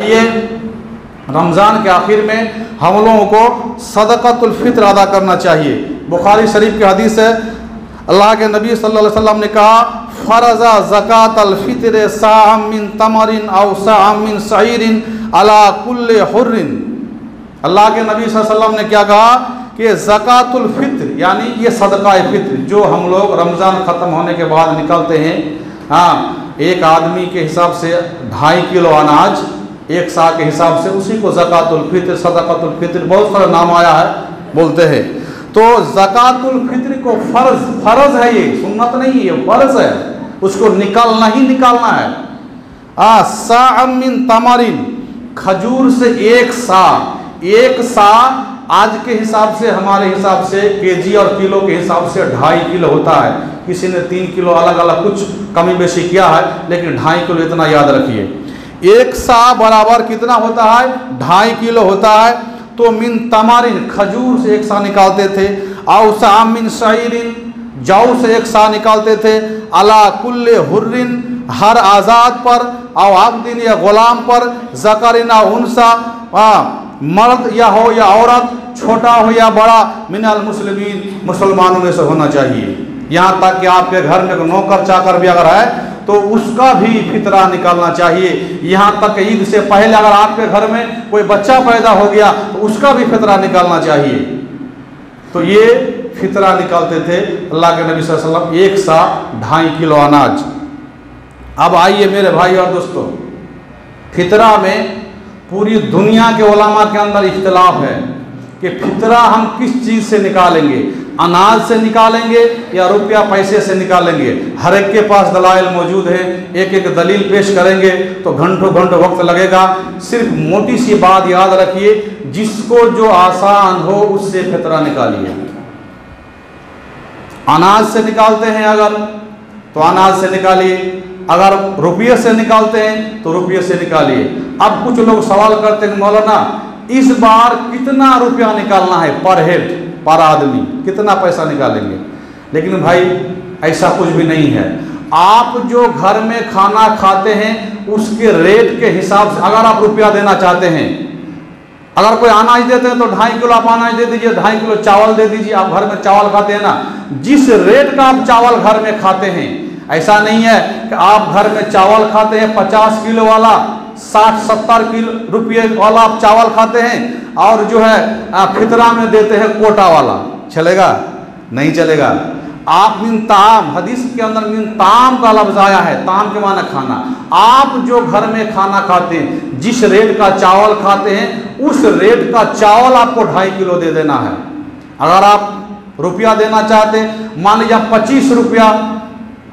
ये रमज़ान के आखिर में हम लोगों को सदक़तुल फ़ित्र अदा करना चाहिए। बुखारी शरीफ की हदीस है, अल्लाह के नबी सल्लल्लाहु अलैहि वसल्लम ने कहा, फ़रज़ा ज़कातल फ़ित्र साअम मिन तमरिन औ साअम मिन शईरिन अला कुल्ले हुर्रिन। अल्लाह के नबी सल्लल्लाहु अलैहि वसल्लम ने क्या कहा कि ज़कातुल फ़ित्र यानी ये सदक़ाए फ़ित्र जो हम लोग रमज़ान ख़त्म होने के बाद निकलते हैं, हाँ, एक आदमी के हिसाब से 2.5 किलो अनाज एक साल के हिसाब से, उसी को ज़कातुल फ़ित्र, सदक़तुल फ़ित्र बहुत सारा नाम आया है बोलते हैं। तो ज़कातुल फ़ित्र को फ़र्ज़ है, ये सुन्नत नहीं है, फ़र्ज़ है, उसको निकालना ही निकालना है। साअम मिन तमरिन, खजूर से एक सा आज के हिसाब से, हमारे हिसाब से केजी और किलो के हिसाब से 2.5 किलो होता है। किसी ने 3 किलो अलग अलग कुछ कमी बेशी किया है, लेकिन 2.5 किलो इतना याद रखिए। एक सा बराबर कितना होता है? 2.5 किलो होता है। तो मिन तमारिन, खजूर से एक सा निकालते थे। औ साअम मिन शईरिन, जौ से एक सा निकालते थे। अला कुल्ले हुर्रिन, हर आज़ाद पर, औ अब्दिन या गुलाम पर, ज़करिन औ उनसा, मर्द या हो या औरत, छोटा हो या बड़ा, मिनल मुस्लिमीन, मुसलमानों में से होना चाहिए। यहाँ तक कि आपके घर में नौकर चाकर भी अगर है तो उसका भी फितरा निकालना चाहिए। यहाँ तक कि ईद से पहले अगर आपके घर में कोई बच्चा पैदा हो गया तो उसका भी फितरा निकालना चाहिए। तो ये फितरा निकालते थे अल्लाह के नबी सल्लल्लाहु अलैहि वसल्लम, एक सा 2.5 किलो अनाज। अब आइए मेरे भाई और दोस्तों, फितरा में पूरी दुनिया के उलमा के अंदर इख्तिलाफ है कि फितरा हम किस चीज़ से निकालेंगे, अनाज से निकालेंगे या रुपया पैसे से निकालेंगे। हर एक के पास दलाइल मौजूद है, एक एक दलील पेश करेंगे तो घंटों घंटों वक्त लगेगा। सिर्फ मोटी सी बात याद रखिए, जिसको जो आसान हो उससे फितरा निकालिए। अनाज से निकालते हैं अगर तो अनाज से निकालिए, अगर रुपये से निकालते हैं तो रुपये से निकालिए। अब कुछ लोग सवाल करते हैं, मौलाना इस बार कितना रुपया निकालना है पर हेड, पर आदमी कितना पैसा निकालेंगे? लेकिन भाई ऐसा कुछ भी नहीं है। आप जो घर में खाना खाते हैं उसके रेट के हिसाब से अगर आप रुपया देना चाहते हैं, अगर कोई अनाज देते हैं तो 2.5 किलो आप अनाज दे दीजिए, 2.5 किलो चावल दे दीजिए। आप घर में चावल खाते हैं ना, जिस रेट का आप चावल घर में खाते हैं, ऐसा नहीं है कि आप घर में चावल खाते हैं 50 किलो वाला, 60-70 किलो रुपये वाला आप चावल खाते हैं और जो है फितरा में देते हैं कोटा वाला, चलेगा? नहीं चलेगा। आप मिन ताम, हदीस के अंदर मिन ताम का लफ्ज़ आया है, ताम के माने खाना। आप जो घर में खाना खाते हैं, जिस रेट का चावल खाते हैं उस रेट का चावल आपको 2.5 किलो दे देना है। अगर आप रुपया देना चाहते हैं, मान लीजिए 25 रुपया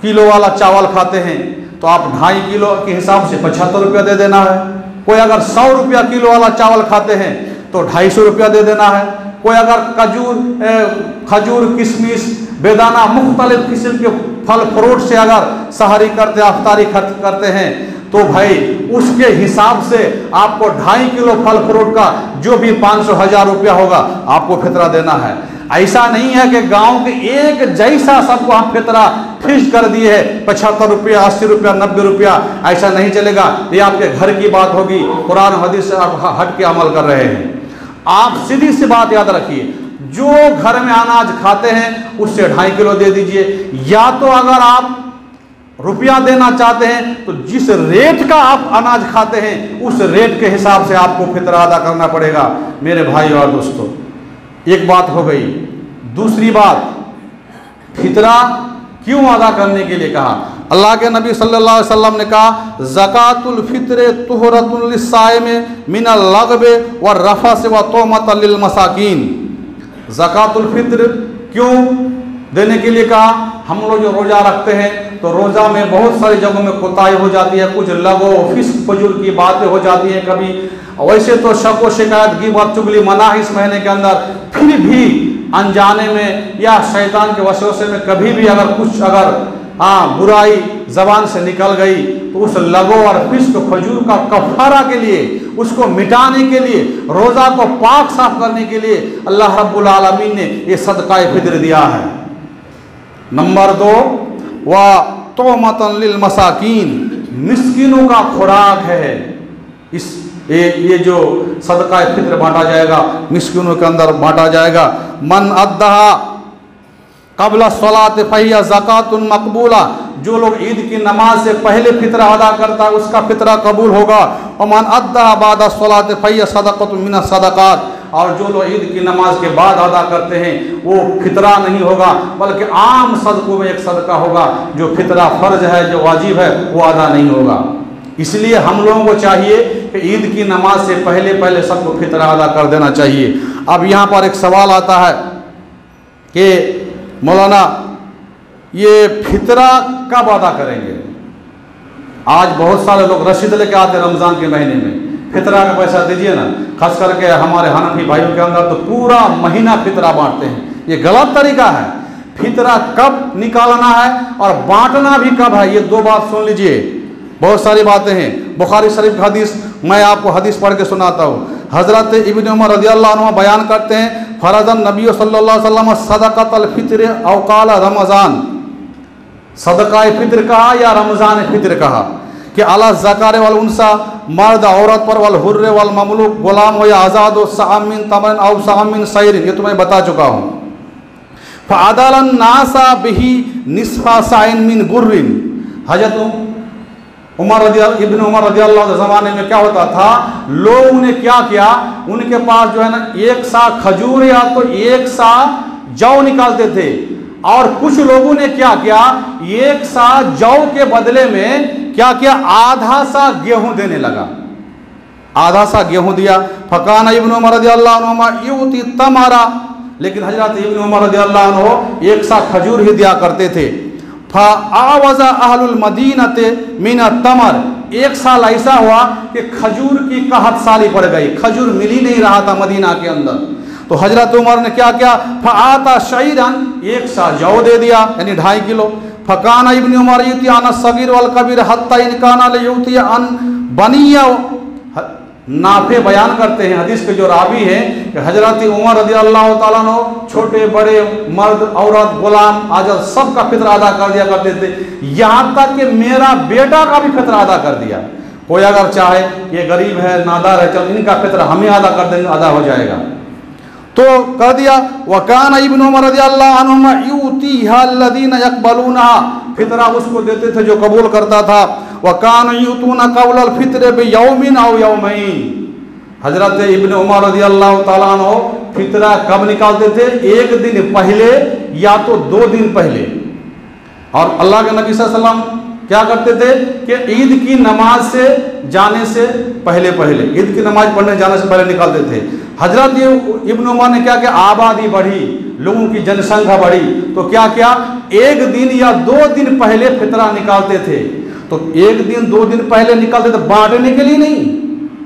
किलो वाला चावल खाते हैं तो आप 2.5 किलो के हिसाब से 75 रुपया दे देना है। कोई अगर 100 रुपया किलो वाला चावल खाते हैं तो 250 रुपया दे देना है। कोई अगर खजूर, किशमिश, बेदाना, मुख्तलिफ किस्म के फल फ्रूट से अगर सहरी करते, अफ्तारी करते हैं तो भाई उसके हिसाब से आपको 2.5 किलो फल फ्रूट का जो भी 500-1000 रुपया होगा आपको फितरा देना है। ऐसा नहीं है कि गांव के एक जैसा सबको हम फितरा फिक्स कर दिए है 75 रुपया, 80 रुपया, 90 रुपया, ऐसा नहीं चलेगा। ये आपके घर की बात होगी, कुरान हदीस से आप हट के अमल कर रहे हैं। आप सीधी सी बात याद रखिए, जो घर में अनाज खाते हैं उससे 2.5 किलो दे दीजिए। या तो अगर आप रुपया देना चाहते हैं तो जिस रेट का आप अनाज खाते हैं उस रेट के हिसाब से आपको फितरा अदा करना पड़ेगा। मेरे भाई और दोस्तों, एक बात हो गई। दूसरी बात, फितरा क्यों अदा करने के लिए कहा? अल्लाह के नबी सल्लल्लाहु अलैहि वसल्लम ने कहा, ज़कातुल फित्रे तुहरतुल लिस्साइम मिनल लगबे व रफ़स व तोमतल लिल मसाकीन। ज़कातुल फित्र क्यों देने के लिए कहा? हम लोग जो रोज़ा रखते हैं तो रोज़ा में बहुत सारी जगहों में कोताही हो जाती है, कुछ लगो फिस्क फजूल की बातें हो जाती हैं। कभी वैसे तो शक व शिकायत, गिबत, चुगली मना इस महीने के अंदर, फिर भी अनजाने में या शैतान के वसवसे में कभी भी अगर कुछ बुराई जबान से निकल गई तो उस लगो और फिस्क फजूल का कफारा के लिए, उसको मिटाने के लिए, रोज़ा को पाक साफ करने के लिए अल्लाह रब्बुल आलमीन ने ये सदकाए फित्र दिया है। नंबर 2, व तोमतन लिल मसाकीन, मिस्किनों का खुराक है। इस ये जो सदका फित्र बांटा जाएगा, मिस्किनों के अंदर बांटा जाएगा। मन अद्दहा कबला सलात फहिया ज़कातुन मकबूला, जो लोग ईद की नमाज से पहले फितरा अदा करता है उसका फितरा कबूल होगा। और मन अद्दहा बाद सलात फहिया सदक़तुन मिन सदक़ात, और जो लोग ईद की नमाज के बाद अदा करते हैं वो फितरा नहीं होगा बल्कि आम सदकों में एक सदका होगा। जो फितरा फ़र्ज है, जो वाजिब है, वो अदा नहीं होगा। इसलिए हम लोगों को चाहिए कि ईद की नमाज से पहले पहले सबको फितरा अदा कर देना चाहिए। अब यहाँ पर एक सवाल आता है कि मौलाना ये फितरा कब अदा करेंगे? आज बहुत सारे लोग रसीद लेके आते हैं रमज़ान के महीने में, फितरा का पैसा दीजिए ना। खास करके हमारे हनफी भाइयों के अंदर तो पूरा महीना फितरा बांटते हैं। ये गलत तरीका है। फितरा कब निकालना है और बांटना भी कब है, ये दो बात सुन लीजिए। बहुत सारी बातें हैं। बुखारी शरीफ का हदीस, मैं आपको हदीस पढ़ के सुनाता हूँ। हज़रत इब्न उमर रज़ियल्लाहु अन्हु बयान करते हैं, फ़रज़न नबी सल्लल्लाहु अलैहि वसल्लम सदक़तल फ़ित्र औ क़ाल रमज़ान, सदका फित्र कहा या रमज़ान फित्र कहा, कि अला ज़कार वल उनसा, मर्द औरत पर, वल हुर्र वल ममलूक, गुलाम हो या आज़ाद हो, सअम मिन तमन औ सअम मिन सैरिन, ये तो मैं बता चुका हूँ। फ़अदलन नासा बिही निस्फ़ा साइन मिन गुर्रिन। हज़रत इब्न उमर रज़ियल्लाहु अन्हु ज़माने में क्या होता था, लोगों ने क्या किया, उनके पास जो है ना एक सा खजूर या तो एक सा जौ निकालते थे, और कुछ लोगों ने क्या किया, एक सा जौ के बदले में क्या किया, आधा सा गेहूं देने लगा। आधा सा गेहूं दिया। फ़कान इब्न उमर रज़ियल्लाहु अन्हु युती तमरा, लेकिन हज़रत इब्न उमर रज़ियल्लाहु अन्हु एक सा खजूर ही दिया करते थे। फ़अवज़ा अहलुल मदीनते मिन तमर, एक साल ऐसा हुआ कि खजूर की कहत साली पड़ गई, खजूर मिल ही नहीं रहा था मदीना के अंदर। तो हजरत उमर ने क्या किया, फ़आता शईरन, एक सा जौ दे दिया, यानी 2.5 किलो। फ़कान इब्न उमर युती अन सगीर वल कबीर हत्ता इन काना युती अन बनिया। नाफे बयान करते हैं, हदीस के जो रावी हैं, कि हजरत उमर रज़ियल्लाहु ताला अन्हु छोटे बड़े मर्द औरत गुलाम आजाद सबका फित्र अदा कर दिया करते थे, यहाँ तक कि मेरा बेटा का भी फित्र अदा कर दिया। कोई अगर चाहे ये गरीब है, नादार है, चल इनका फित्र हमें अदा कर देंगे, अदा हो जाएगा, तो कर दिया। वकान इब्न उमर रज़ियल्लाहु अन्हुमा युतीहा अल्लज़ीना यक़बलूनहा, फितरा उसको देते थे जो कबूल करता था। वकान युतूना क़ब्लल फित्र बियौमिन औ यौमैन, हजरत इब्न उमर रज़ियल्लाहु ताला अन्हु फितरा कब निकालते थे, एक दिन पहले या तो 2 दिन पहले। और अल्लाह के नबी सल्लल्लाहु अलैहि वसल्लम क्या करते थे कि ईद की नमाज से जाने से पहले पहले, ईद की नमाज पढ़ने जाने से पहले निकालते थे। हजरत इब्न उमर ने क्या किया, आबादी बढ़ी, लोगों की जनसंख्या बढ़ी, तो क्या किया, 1 दिन या 2 दिन पहले फितरा निकालते थे। तो 1 दिन 2 दिन पहले निकालते थे, बांटने के लिए नहीं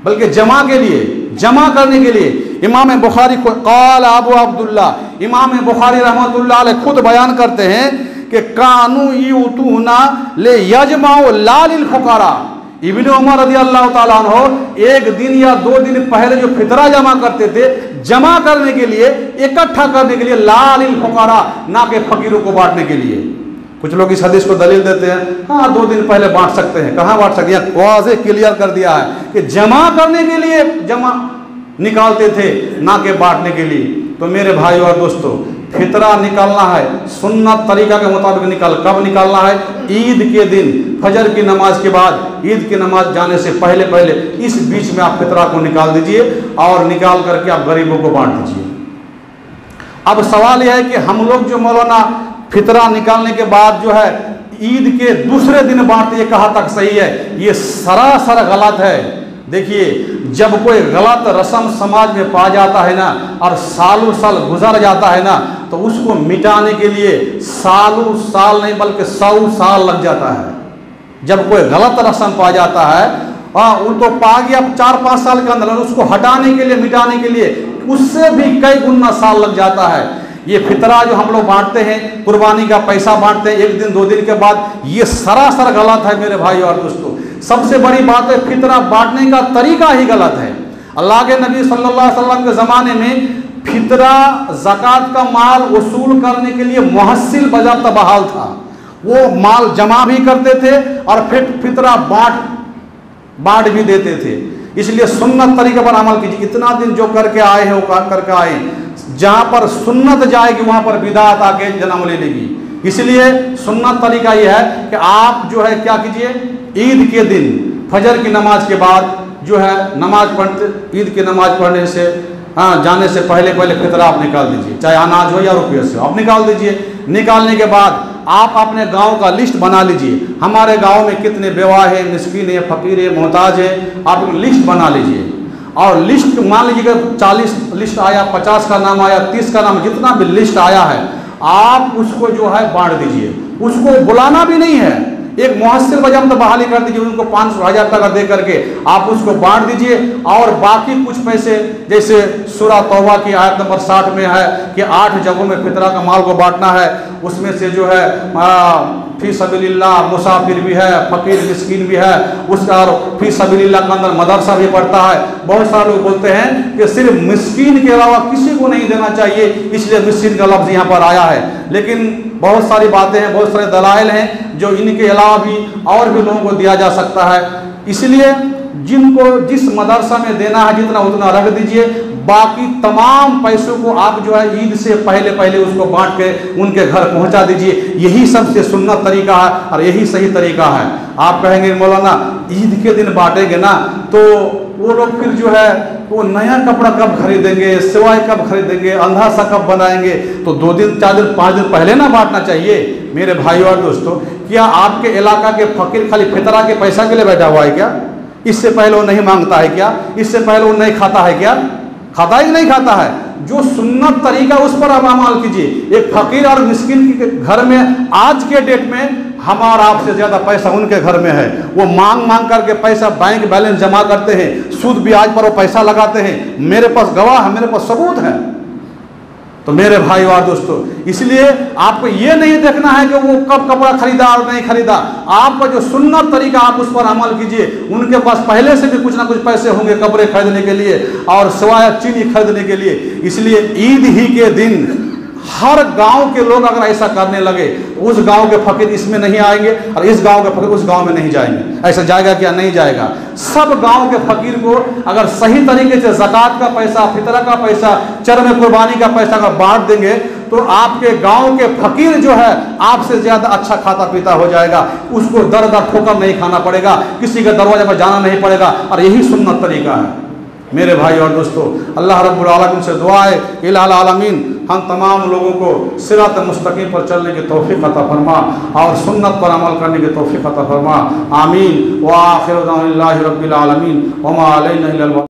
बल्कि जमा के लिए, जमा करने के लिए। इमाम बुखारी को क़ाल अबू अब्दुल्ला, इमाम बुखारी रहमतुल्लाह अलैह खुद बयान करते हैं कि कानू यूतूना ले यजमाउ लालिल फुकारा, इब्न उमर रज़ियल्लाहु ताला अन्हु 1 दिन या 2 दिन पहले जो फितरा जमा करते थे, जमा करने के लिए, इकट्ठा करने के लिए, लालिल फुकारा, ना के फकीरों को बांटने के लिए। कुछ लोग इस हदीस को दलील देते हैं, हाँ 2 दिन पहले बांट सकते हैं, कहाँ बांट सकते हैं, वाज़े क्लियर कर दिया है कि जमा करने के लिए जमा निकालते थे, ना के बांटने के लिए। तो मेरे भाइयों और दोस्तों, फितरा निकालना है सुन्नत तरीका के मुताबिक निकाल, कब निकालना है, ईद के दिन फजर की नमाज के बाद, ईद की नमाज जाने से पहले पहले, इस बीच में आप फितरा को निकाल दीजिए और निकाल करके आप गरीबों को बांट दीजिए। अब सवाल यह है कि हम लोग जो मौलाना फितरा निकालने के बाद जो है ईद के दूसरे दिन बांटते, ये कहाँ तक सही है, ये सरासर गलत है। देखिए, जब कोई गलत रस्म समाज में पा जाता है ना और सालों साल गुजर जाता है ना, तो उसको मिटाने के लिए सालों साल नहीं बल्कि 100 साल लग जाता है। जब कोई गलत रस्म पा जाता है, वो तो पा गया 4-5 साल के अंदर, उसको हटाने के लिए, मिटाने के लिए उससे भी कई गुना साल लग जाता है। ये फितरा जो हम लोग बांटते हैं, कुर्बानी का पैसा बांटते हैं 1 दिन 2 दिन के बाद, ये सरासर गलत है मेरे भाई और दोस्तों। सबसे बड़ी बात है, फितरा बांटने का तरीका ही गलत है। अल्लाह के नबी सल्लल्लाहु अलैहि वसल्लम के ज़माने में फितरा ज़कात का माल वसूल करने के लिए मुहस्सिल बजाता बहाल था, वो माल जमा भी करते थे और फिर फितरा बांट भी देते थे। इसलिए सुन्नत तरीके पर अमल कीजिए। इतना दिन जो करके आए हैं वो करके आए, जहाँ पर सुन्नत जाएगी वहाँ पर बिदात आके जन्म ले लेगी। इसलिए सुन्नत तरीका ये है कि आप जो है क्या कीजिए, ईद के दिन फजर की नमाज के बाद जो है नमाज पढ़ते, ईद की नमाज पढ़ने से जाने से पहले फितरा आप निकाल दीजिए, चाहे अनाज हो या रुपये से आप निकाल दीजिए। निकालने के बाद आप अपने गांव का लिस्ट बना लीजिए, हमारे गांव में कितने बेवा है, मिस्कीन है, फकीर है, मोहताज है, आप लिस्ट बना लीजिए। और लिस्ट मान लीजिएगा 40 लिस्ट आया, 50 का नाम आया, 30 का नाम, जितना भी लिस्ट आया है आप उसको जो है बांट दीजिए। उसको बुलाना भी नहीं है, एक मुहस्सिर वजह में तो बहाली कर दीजिए, उनको 500-1000 टका दे करके आप उसको बांट दीजिए। और बाकी कुछ पैसे, जैसे सूरह तौबा की आयत नंबर 60 में है कि 8 जगहों में फितरा का माल को बांटना है, उसमें से जो है फी सबीलिल्लाह मुसाफिर भी है, फकीर मिस्कीन भी है, उसका फी सबीलिल्लाह के अंदर मदरसा भी पढ़ता है। बहुत सारे लोग बोलते हैं कि सिर्फ मिस्कीन के अलावा किसी को नहीं देना चाहिए, इसलिए मिस्कीन का लफ्ज़ यहाँ पर आया है। लेकिन बहुत सारी बातें हैं, बहुत सारे दलाइल हैं जो इनके अलावा भी और भी लोगों को दिया जा सकता है। इसलिए जिनको जिस मदरसा में देना है जितना उतना रख दीजिए, बाकी तमाम पैसों को आप जो है ईद से पहले उसको बांट के उनके घर पहुंचा दीजिए। यही सबसे सुन्नत तरीका है और यही सही तरीका है। आप कहेंगे मौलाना ईद के दिन बांटेंगे ना तो वो लोग फिर जो है वो नया कपड़ा कब खरीदेंगे, सिवाय कब खरीदेंगे, अंधा सा कब बनाएंगे, तो 2 दिन 4 दिन 5 दिन पहले ना बांटना चाहिए। मेरे भाइयों और दोस्तों, क्या आपके इलाका के फकीर खाली फितरा के पैसा के लिए बैठा हुआ है क्या? इससे पहले वो नहीं मांगता है क्या? इससे पहले वो नहीं खाता है क्या? खाता ही नहीं खाता है। जो सुन्नत तरीका उस पर आप अमल कीजिए। एक फकीर और मिस्किन के घर में आज के डेट में हमारा आपसे ज्यादा पैसा उनके घर में है, वो मांग करके पैसा बैंक बैलेंस जमा करते हैं, सूद ब्याज पर वो पैसा लगाते हैं। मेरे पास गवाह है, मेरे पास सबूत है। तो मेरे भाई और दोस्तों, इसलिए आपको ये नहीं देखना है कि वो कब कपड़ा खरीदा और नहीं खरीदा। आपका जो सुन्नत तरीका आप उस पर अमल कीजिए। उनके पास पहले से भी कुछ ना कुछ पैसे होंगे कपड़े खरीदने के लिए और सिवाय चीनी खरीदने के लिए। इसलिए ईद ही के दिन हर गांव के लोग अगर ऐसा करने लगे तो उस गांव के फकीर इसमें नहीं आएंगे और इस गांव के फकीर उस गांव में नहीं जाएंगे। ऐसा जाएगा क्या? नहीं जाएगा। सब गांव के फकीर को अगर सही तरीके से ज़कात का पैसा, फितरा का पैसा, चरम कुर्बानी का पैसा अगर बांट देंगे तो आपके गांव के फकीर जो है आपसे ज्यादा अच्छा खाता पीता हो जाएगा। उसको दर दर ठोकर नहीं खाना पड़ेगा, किसी के दरवाजे पर जाना नहीं पड़ेगा। और यही सुन्नत तरीका है। मेरे भाई और दोस्तों, अल्लाह रब्बुल आलमीन से दुआ है इलाही आलमीन हम तमाम लोगों को सिरात मुस्तकीम पर चलने की तौफीक अता फरमा और सुन्नत पर अमल करने की तौफीक अता फरमा। आमीन। व आखिरु दावाना अनिल रब्बिल आलमीन व मा अलैना इल्लल